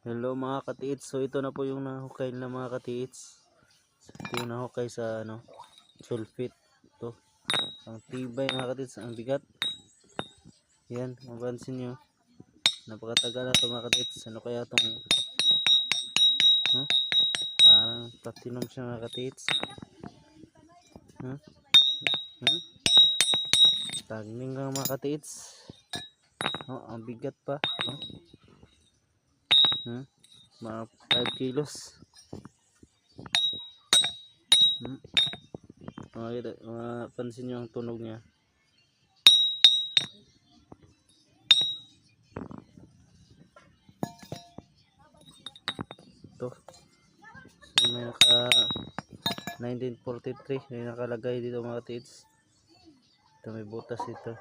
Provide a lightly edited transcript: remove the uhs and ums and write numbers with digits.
Hello mga katiits. So ito na po yung nahukay na mga katiits. Ito yung nahukay sa sulfite. Ito. Ang tibay mga katiits. Ang bigat. Yan. Mapansin nyo. Napakatagal na ito mga katiits. Ano kaya itong parang platinum siya mga katiits. Tagning lang mga katiits. Ang bigat pa. Mga 5 kilos. Pansin nyo ang tunog niya. Ito. So may 1943 may nakalagay dito mga katiits. Ito may butas ito.